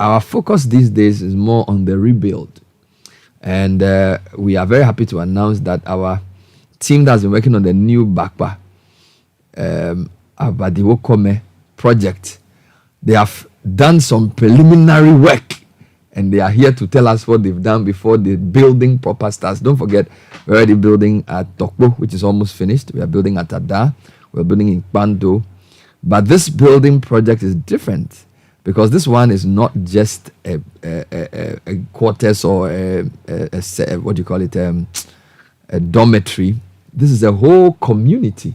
our focus these days is more on the rebuild. And we are very happy to announce that our team that's been working on the new Bakpa Awadiwoe-Kome project, they have done some preliminary work, and they are here to tell us what they've done before the building proper starts. Don't forget, we're already building at Tokpo, which is almost finished. We are building at Ada. We're building in Bando. But this building project is different because this one is not just a quarters or a what do you call it, a dormitory. This is a whole community.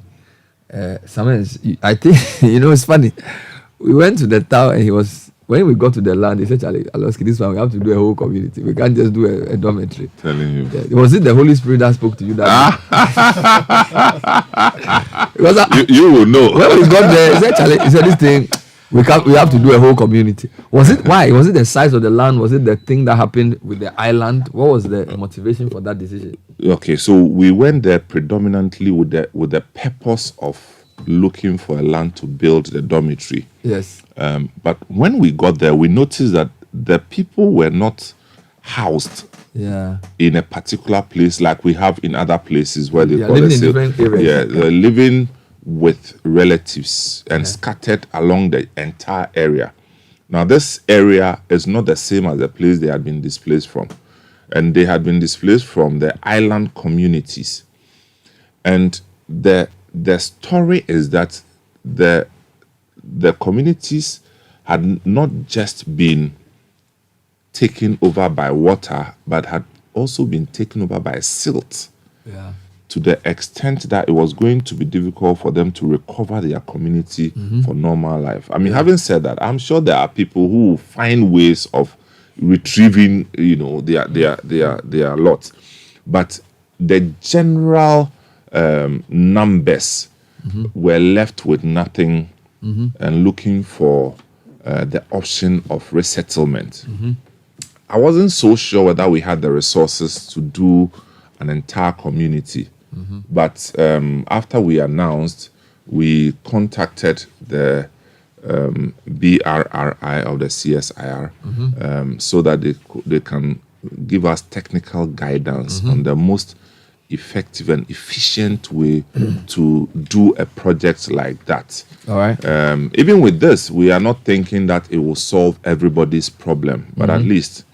I think, it's funny. We went to the town and when we got to the land, he said, Charlie, Aloski, this one, we have to do a whole community. We can't just do a dormitory. Telling you. Yeah. Was it the Holy Spirit that spoke to you that because you will know. When we got there, he said, Charlie, this thing, we have to do a whole community. Was it why? Was it the size of the land? Was it the thing that happened with the island? What was the motivation for that decision? Okay, so we went there predominantly with the purpose of looking for a land to build the dormitory. Yes. But when we got there, we noticed that the people were not housed in a particular place like we have in other places where they living in different areas. Yeah, they're living with relatives and scattered along the entire area. Now, this area is not the same as the place they had been displaced from. And they had been displaced from the island communities. And the story is that the communities had not just been taken over by water, but had also been taken over by silt. Yeah. To the extent that it was going to be difficult for them to recover their community for normal life. I mean, having said that, I'm sure there are people who will find ways of retrieving, their lot. But the general numbers were left with nothing and looking for the option of resettlement. I wasn't so sure whether we had the resources to do an entire community. But after we announced, we contacted the BRRI of the CSIR so that they can give us technical guidance on the most effective and efficient way to do a project like that. All right. Even with this, we are not thinking that it will solve everybody's problem, but at least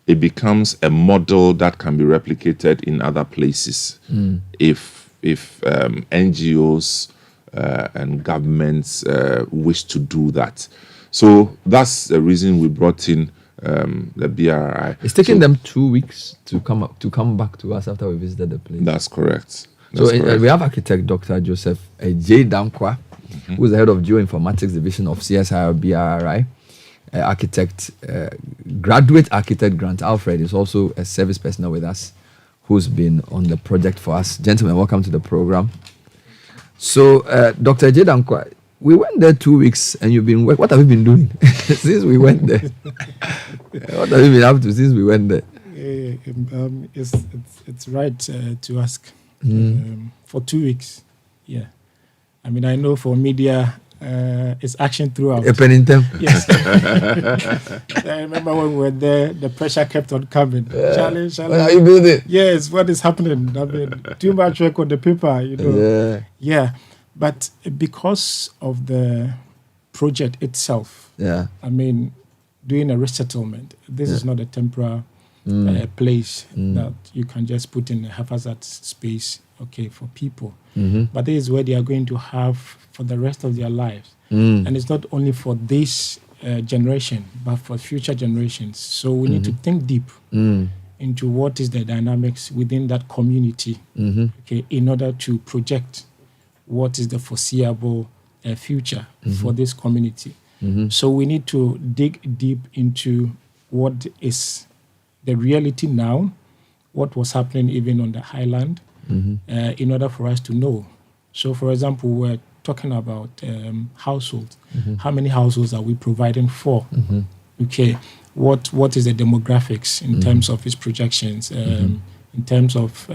it becomes a model that can be replicated in other places if NGOs and governments wish to do that. So that's the reason we brought in the BRRI. It's taken them 2 weeks to come back to us after we visited the place. That's correct. We have architect Dr. Joseph J. Dankwa, who is the head of Geoinformatics Division of CSIR BRRI. Graduate architect Grant Alfred is also a service personnel with us who's been on the project for us. Gentlemen, welcome to the program. So, Dr. J. Dankwa, we went there 2 weeks and you've been what have you been doing since we went there? What have you been up to since we went there? It's right to ask. For 2 weeks, yeah. I mean, I know for media, it's action throughout. Yes. I remember when we were there, the pressure kept on coming. Charlie. What are you building? Yes, what is happening? I mean, too much work on the paper, Yeah. But because of the project itself, I mean, doing a resettlement, this is not a temporary place that you can just put in a haphazard space, for people. But this is where they are going to have for the rest of their lives. And it's not only for this generation, but for future generations. So we need to think deep into what is the dynamics within that community, in order to project what is the foreseeable future for this community. So we need to dig deep into what is the reality now, what was happening even on the highland, in order for us to know. So, for example, we're talking about households. How many households are we providing for? What is the demographics in terms of its projections, in terms of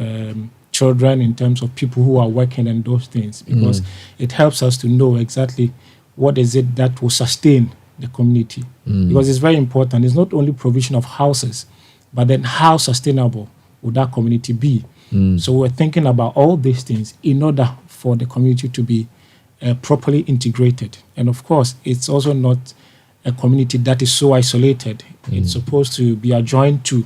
children, in terms of people who are working and those things, because it helps us to know exactly what is it that will sustain the community, because it's very important. It's not only provision of houses, but then how sustainable would that community be? So we're thinking about all these things in order for the community to be properly integrated. And of course, it's also not a community that is so isolated. It's supposed to be adjoined to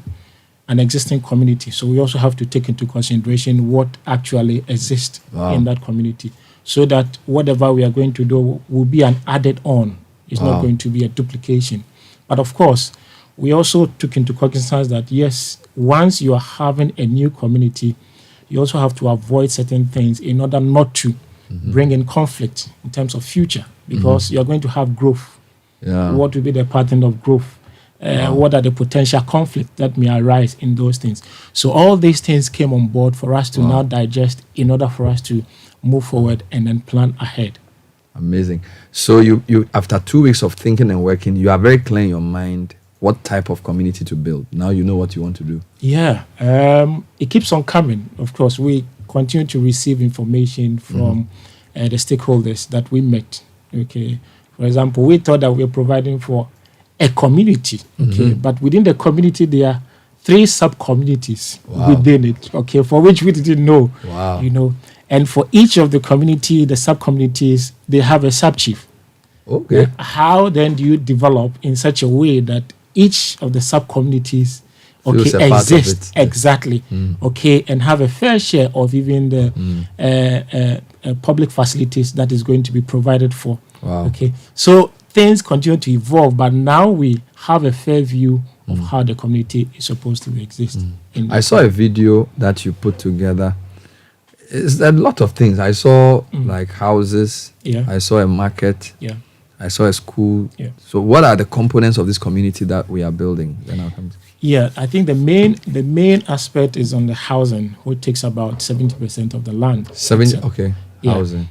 an existing community. So we also have to take into consideration what actually exists in that community, so that whatever we are going to do will be an added on. It's not going to be a duplication. But of course, we also took into cognizance that, yes, once you are having a new community, you also have to avoid certain things in order not to bring in conflict in terms of future, because you're going to have growth. What will be the pattern of growth? What are the potential conflicts that may arise in those things? So all these things came on board for us to now digest in order for us to move forward and then plan ahead. Amazing. So you after 2 weeks of thinking and working, you are very clear in your mind what type of community to build. Now you know what you want to do. Yeah. It keeps on coming. Of course, we continue to receive information from the stakeholders that we met. Okay. For example, we thought that we were providing for a community. Okay. But within the community, there are 3 sub-communities within it. Okay. For which we didn't know. Wow. You know. And for each of the community, the sub-communities, they have a sub-chief. Okay. How then do you develop in such a way that each of the sub-communities exist exactly, okay, and have a fair share of even the public facilities that is going to be provided for. Okay, so things continue to evolve, but now we have a fair view of how the community is supposed to exist. I saw a video that you put together. It's a lot of things. I saw like houses. I saw a market. I saw a school. So what are the components of this community that we are building? I think the main aspect is on the housing, which takes about 70% of the land. Housing.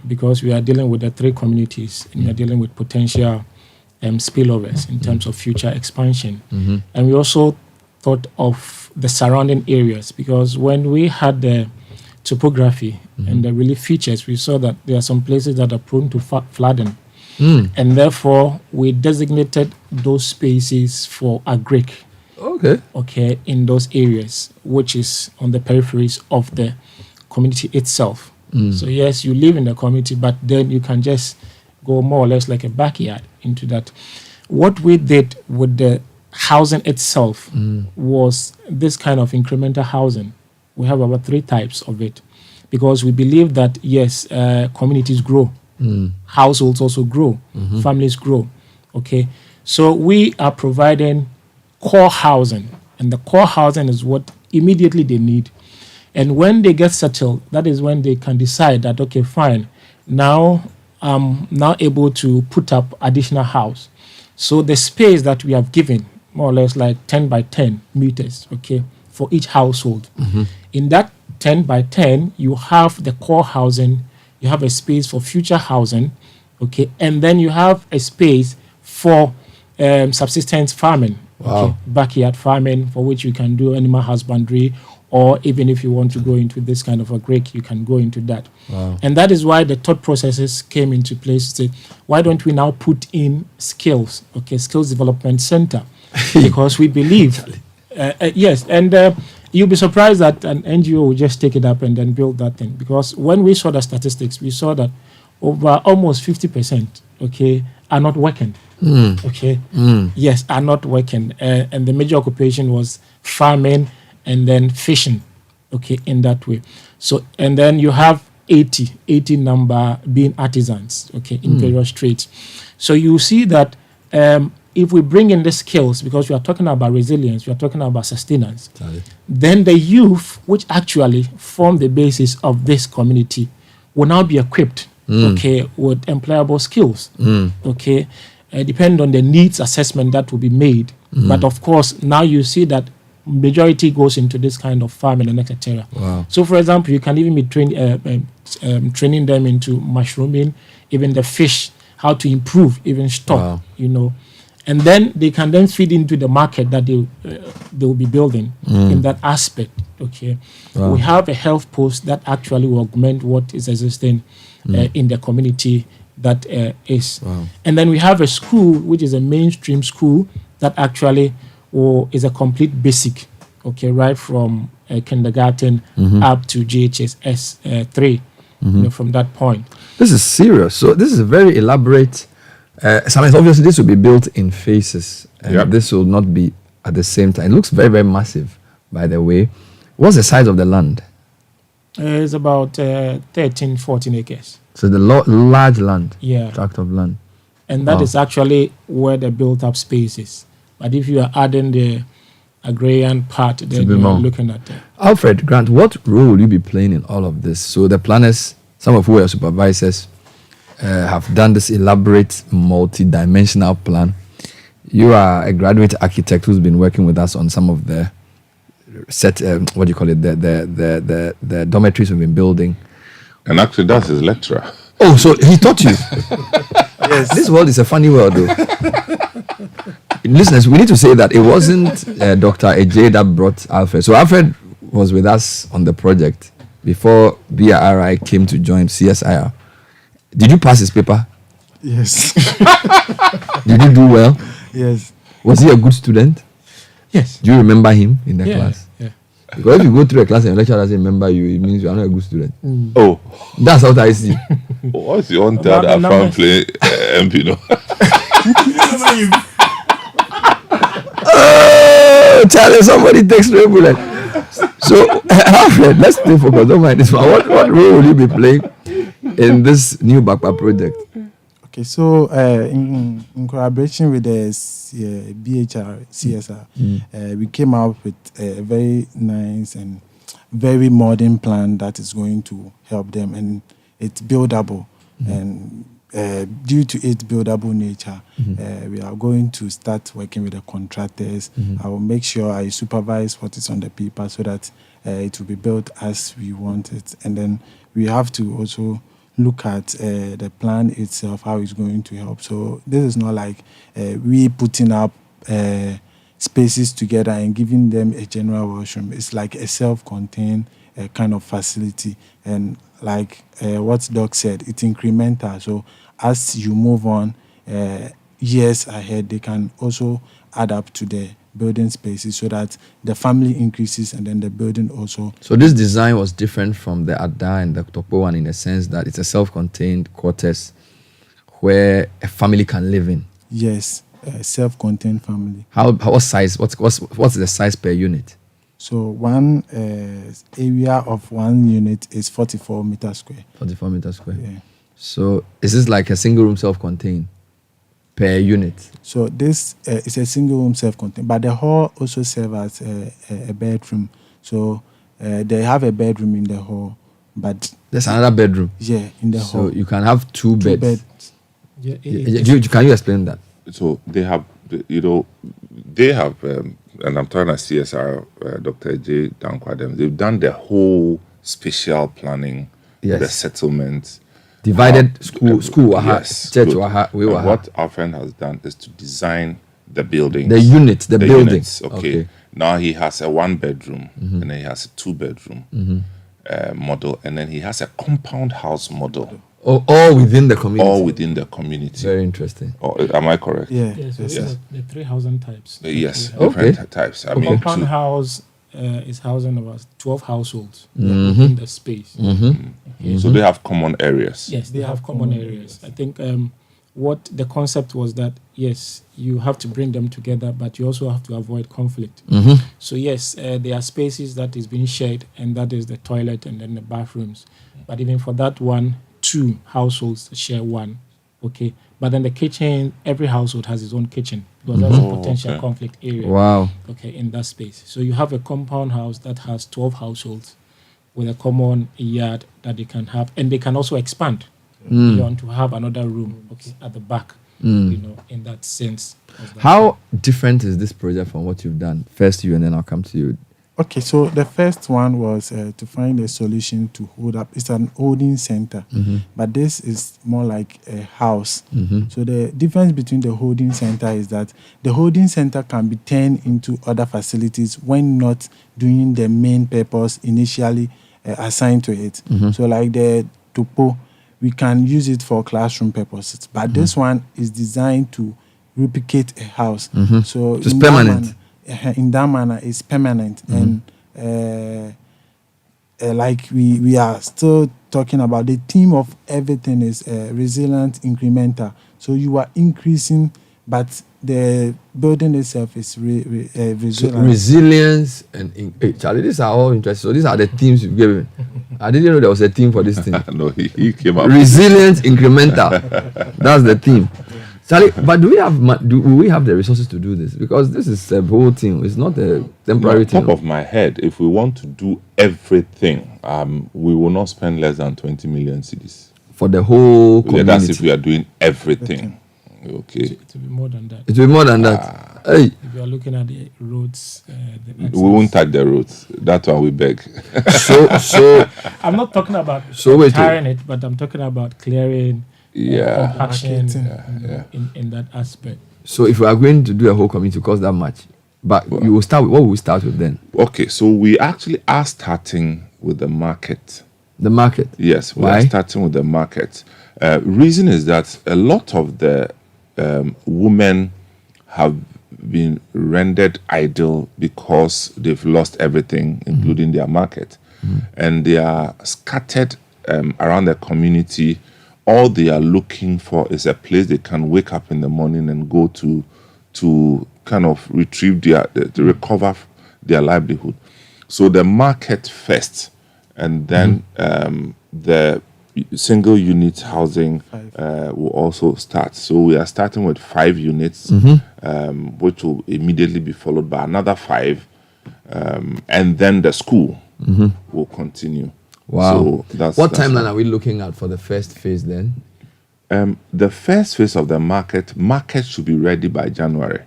Because we are dealing with the 3 communities, and we are dealing with potential spillovers in terms of future expansion. And we also thought of the surrounding areas, because when we had the topography and the relief features, we saw that there are some places that are prone to flooding. And therefore, we designated those spaces for agric. Okay, in those areas, which is on the peripheries of the community itself. So yes, you live in the community, but then you can just go more or less like a backyard into that. What we did with the housing itself was this kind of incremental housing. We have about 3 types of it, because we believe that, yes, communities grow, households also grow, families grow. Okay, so we are providing core housing, and the core housing is what immediately they need. And when they get settled, that is when they can decide that, okay, fine, now I'm now able to put up additional house. So the space that we have given, more or less like 10 by 10 meters, okay, for each household. In that 10 by 10, you have the core housing, you have a space for future housing, okay, and then you have a space for subsistence farming, okay, backyard farming, for which you can do animal husbandry, or even if you want to go into this kind of a agric, you can go into that. And that is why the thought processes came into place to say, why don't we now put in skills, okay, skills development center, because we believe, yes, and you'll be surprised that an NGO will just take it up and then build that thing, because when we saw the statistics, we saw that over almost 50%, okay, are not working. Okay, yes, are not working, and the major occupation was farming and then fishing, okay, in that way. So, and then you have 80 number being artisans, okay, in various trades. So you see that if we bring in the skills, because we are talking about resilience, we are talking about sustenance, then the youth, which actually form the basis of this community, will now be equipped, okay, with employable skills, okay, depending on the needs assessment that will be made. But of course, now you see that majority goes into this kind of farming and etc. So, for example, you can even be training them into mushrooming, even the fish, how to improve even stock, you know, and then they can then feed into the market that they will be building in that aspect. Okay, we have a health post that actually will augment what is existing in the community that is. Wow. And then we have a school, which is a mainstream school that actually is a complete basic, okay, right from kindergarten up to GHS 3, you know, from that point. This is serious. So this is a very elaborate. Sometimes obviously this will be built in phases, and this will not be at the same time. It looks very, very massive, by the way. What's the size of the land? It's about 13, 14 acres. So the large land, Yeah. tract of land. And that is actually where the built-up space is. But if you are adding the agrarian part, then you are looking at it. Alfred Grant, what role will you be playing in all of this? So the planners, some of who are supervisors, have done this elaborate multi-dimensional plan. You are a graduate architect who's been working with us on some of the the dormitories we've been building. And actually, that's his lecturer. Oh, so he taught you? Yes. This world is a funny world, though. Listeners, we need to say that it wasn't Dr. Ajay that brought Alfred. So Alfred was with us on the project before BRRI came to join CSIR. Did you pass his paper? Yes. Did you do well? Yes. Was he a good student? Yes. Do you remember him in the class? Yeah. Because if you go through a class and your lecturer doesn't remember you, it means you are not a good student. Oh, That's what I see. what's your own third Afan play MP? No? Oh, Charlie, somebody takes the bullet. So, Alfred, let's stay focused. Don't mind this one. What role will you be playing in this new Bakpa project? Okay, so in collaboration with the BHR, CSR, we came up with a very nice and very modern plan that is going to help them, and it's buildable. And due to its buildable nature, we are going to start working with the contractors. I will make sure I supervise what is on the paper so that it will be built as we want it. And then we have to also look at the plan itself, how it's going to help. So this is not like we putting up spaces together and giving them a general washroom. It's like a self-contained kind of facility. And like what Doc said, it's incremental. So as you move on years ahead, they can also add up to the building spaces so that the family increases and then the building also. So this design was different from the Ada and the Topo one in the sense that it's a self-contained quarters where a family can live in. Yes, a self-contained family. What size? What's the size per unit? So one area of one unit is 44 meters square. 44 meters square. Yeah. So is this like a single room self-contained per unit? So this is a single room self-contained, but the hall also serves as a bedroom. So they have a bedroom in the hall, but there's another bedroom. Yeah, in the hall. So you can have two beds. Yeah, can you explain that? So they have, and I'm talking about CSR, Dr. J. Dankwadem, they've done the whole spatial planning, the settlement. Divided school, yes, church, what our friend has done is to design the buildings. The units, the building. Units, okay. Now he has a 1-bedroom, and then he has a 2-bedroom model, and then he has a compound house model. All within the community. All within the community. Very interesting. Am I correct? Yeah. Yes, the 3 housing types. Yes, different types. I mean, compound house is housing about 12 households in the space. So they have common areas. Yes, they have common areas. I think what the concept was that, yes, you have to bring them together, but you also have to avoid conflict. So yes, there are spaces that is being shared, and that is the toilet and then the bathrooms. But even for that one, 2 households share one, okay? But then the kitchen, every household has its own kitchen because that's a potential conflict area. Wow. Okay, in that space. So you have a compound house that has 12 households with a common yard that they can have, and they can also expand beyond to have another room, okay, at the back, in that sense. How different is this project from what you've done? First you, and then I'll come to you. Okay, so the first one was to find a solution to hold up. It's an holding center, but this is more like a house. So the difference between the holding center is that the holding center can be turned into other facilities when not doing the main purpose initially assigned to it. So like the Topo, we can use it for classroom purposes. But this one is designed to replicate a house. So it's permanent. In that manner, it's permanent. And like we are still talking about, the theme of everything is resilient, incremental. So you are increasing, but the building itself is resilient. So resilience and Charlie, these are all interesting. So these are the themes you've given. I didn't know there was a theme for this thing. No, he came up. Resilient, incremental. That's the theme. Charlie, but do we have the resources to do this? Because this is a whole thing. It's not a temporary thing. On top of my head, if we want to do everything, we will not spend less than 20 million cedis. For the whole community. Yeah, that's if we are doing everything. Okay. It will be more than that. It will be more than that. Hey. If you are looking at the roads, we won't touch the roads. That's why we beg. So I'm not talking about retiring it, but I'm talking about clearing, compaction in that aspect. So if we are going to do a whole community, cost that much, but you will start with what will we start with then? Okay, so we actually are starting with the market. The market? Yes, we Why? are starting with the market. Reason is that a lot of the women have been rendered idle because they've lost everything, including their market. And they are scattered around the community. All they are looking for is a place they can wake up in the morning and go to kind of retrieve to recover their livelihood. So the market first, and then the single unit housing will also start. So we are starting with 5 units, which will immediately be followed by another 5, and then the school will continue. Wow. So that's timeline are we looking at for the first phase then? The first phase of the market should be ready by January.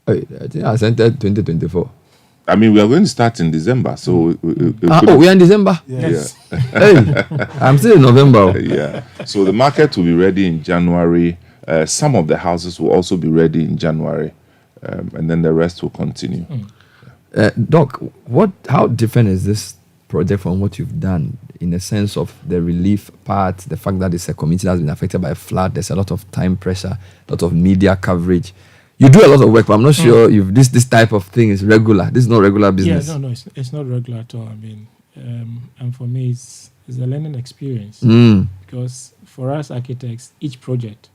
I think I sent it 2024. I mean, we are going to start in December, so we are in December. Yes. Yeah. Hey, I'm still in November. Yeah. So the market will be ready in January. Some of the houses will also be ready in January, and then the rest will continue. Doc, how different is this project from what you've done in the sense of the relief part, the fact that it's a community that's been affected by a flood, there's a lot of time pressure, a lot of media coverage. You do a lot of work, but I'm not sure if this type of thing is regular. This is not regular business. Yeah, no, it's not regular at all. I mean, and for me, it's a learning experience. Because for us architects, each project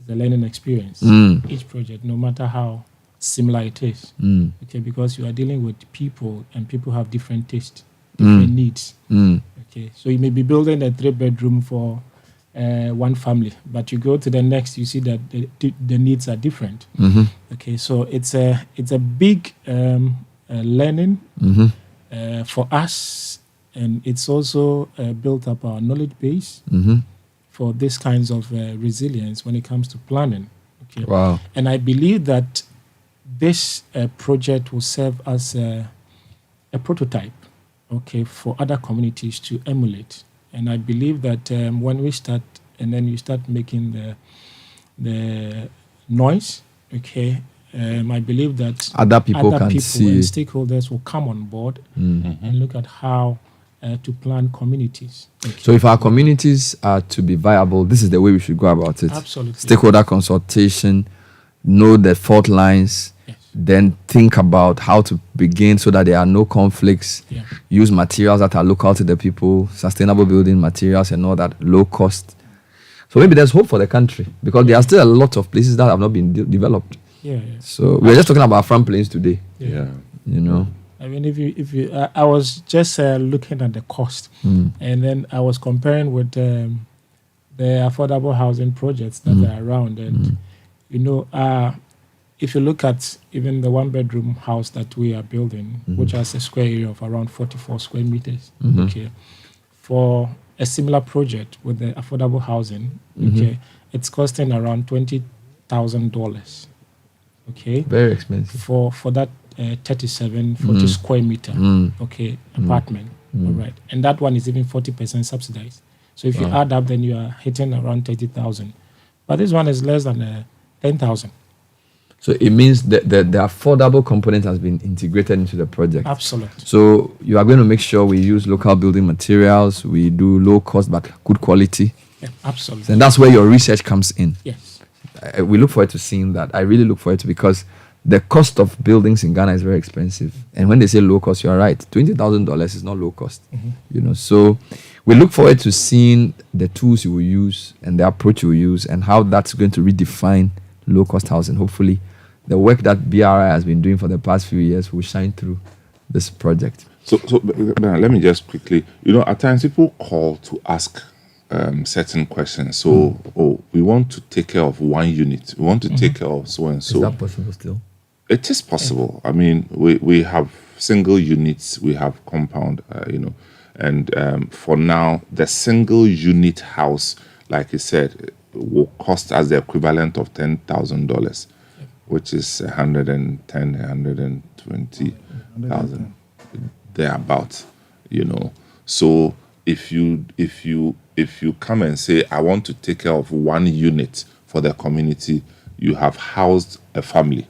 is a learning experience. Each project, no matter how similar it is. Okay, because you are dealing with people, and people have different tastes, different needs. Okay, so you may be building a 3-bedroom for one family, but you go to the next, you see that the needs are different. Okay, so it's a big learning for us, and it's also built up our knowledge base for these kinds of resilience when it comes to planning. Okay, wow. And I believe that this project will serve as a prototype, okay, for other communities to emulate. And I believe that when we start, and then you start making the noise, okay, I believe that other people can see and stakeholders will come on board and look at how to plan communities. Okay. So if our communities are to be viable, this is the way we should go about it. Absolutely. Stakeholder consultation, know the fault lines, then think about how to begin so that there are no conflicts. Use materials that are local to the people, sustainable building materials and all that, low cost. So maybe there's hope for the country, because there are still a lot of places that have not been developed. So we're just talking about front plains today. You know. I mean, if you I was just looking at the cost, and then I was comparing with the affordable housing projects that are around, and you know, if you look at even the 1-bedroom house that we are building, which has a square area of around 44 square meters, okay, for a similar project with the affordable housing, okay, it's costing around $20,000, okay, very expensive for that 40 square meter, okay, apartment, all right, and that one is even 40% subsidized. So if you add up, then you are hitting around 30,000, but this one is less than 10,000. So it means that the affordable component has been integrated into the project. Absolutely. So you are going to make sure we use local building materials, we do low cost but good quality. Yeah, absolutely. And that's where your research comes in. Yes. We look forward to seeing that. I really look forward to, because the cost of buildings in Ghana is very expensive. And when they say low cost, you are right. $20,000 is not low cost. So we look forward to seeing the tools you will use and the approach you will use and how that's going to redefine low cost housing. Hopefully, the work that BRRI has been doing for the past few years will shine through this project. So let me just quickly, at times people call to ask certain questions. So, we want to take care of one unit. We want to take care of so and so. Is that possible still? It is possible. I mean, we have single units, we have compound, and for now, the single unit house, like you said, will cost us the equivalent of $10,000, which is 110, 120,000 thereabout. So if you come and say, I want to take care of one unit for the community, you have housed a family.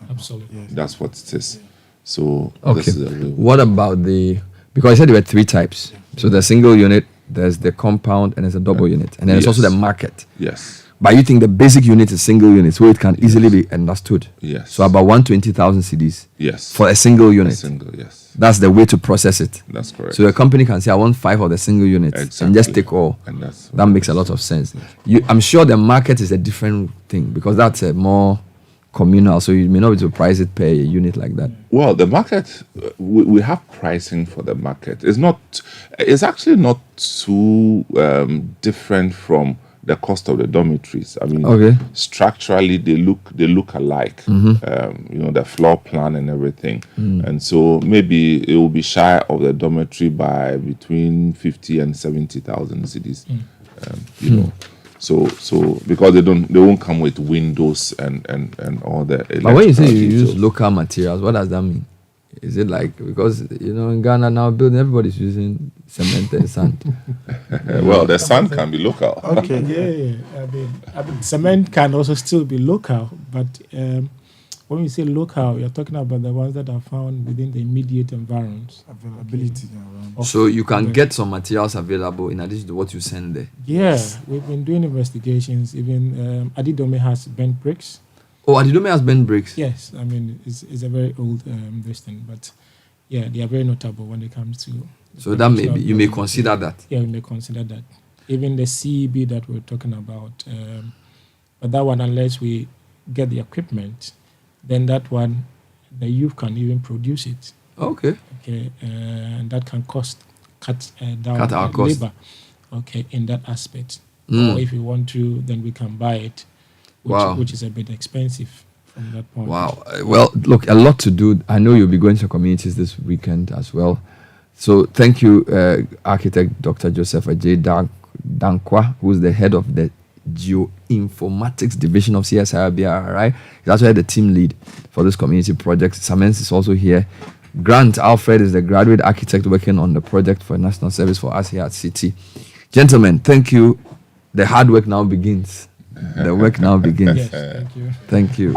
Absolutely. Yes. That's what it is. So Okay. this is What about because I said there were 3 types. So the single unit, there's the compound, and there's a double unit. And then there's also the market. Yes. But you think the basic unit is single unit, so it can easily be understood. Yes. So about 120,000 cedis Yes. for a single unit. Single, yes. That's the way to process it. That's correct. So a company can say, I want 5 of the single units and just take all. And that's That makes a lot of sense. I'm sure the market is a different thing, because that's a more communal, so you may not be able to price it per unit like that. Well, the market, we have pricing for the market. It's actually not too different from the cost of the dormitories. I mean, structurally they look alike. The floor plan and everything. And so maybe it will be shy of the dormitory by between 50 and 70,000 cedis. So because they won't come with windows and all the. But when you say you use local materials, what does that mean? Is it like, because in Ghana now building, everybody's using cement and sand? Well, the sand can be local. Okay. Yeah. I mean, cement can also still be local, but when we say local, you're talking about the ones that are found within the immediate environs. Availability around. So you can get some materials available in addition to what you send there. Yeah, we've been doing investigations. Even Awadiwoe-Kome has bent bricks. Oh, Awadiwoe-Kome has bent bricks? Yes, I mean, it's a very old thing, but yeah, they are very notable when it comes to. So that may be, you may consider that. Yeah, we may consider that. Even the CEB that we're talking about, but that one, unless we get the equipment, then that one, the youth can even produce it. Okay. And that can cut down Cut our cost. labor. Okay, in that aspect. Or if we want to, then we can buy it, which is a bit expensive from that point. Wow. Well, look, a lot to do. I know you'll be going to communities this weekend as well. So thank you, Architect Dr. Joseph Ajay Dankwa, who's the head of the Geoinformatics Division of CSIR BRRI. He's also the team lead for this community project. Samens is also here. Grant Alfred is the graduate architect working on the project for national service for us here at Citi. Gentlemen, thank you. The hard work now begins. The work now begins. Yes, thank you. Thank you.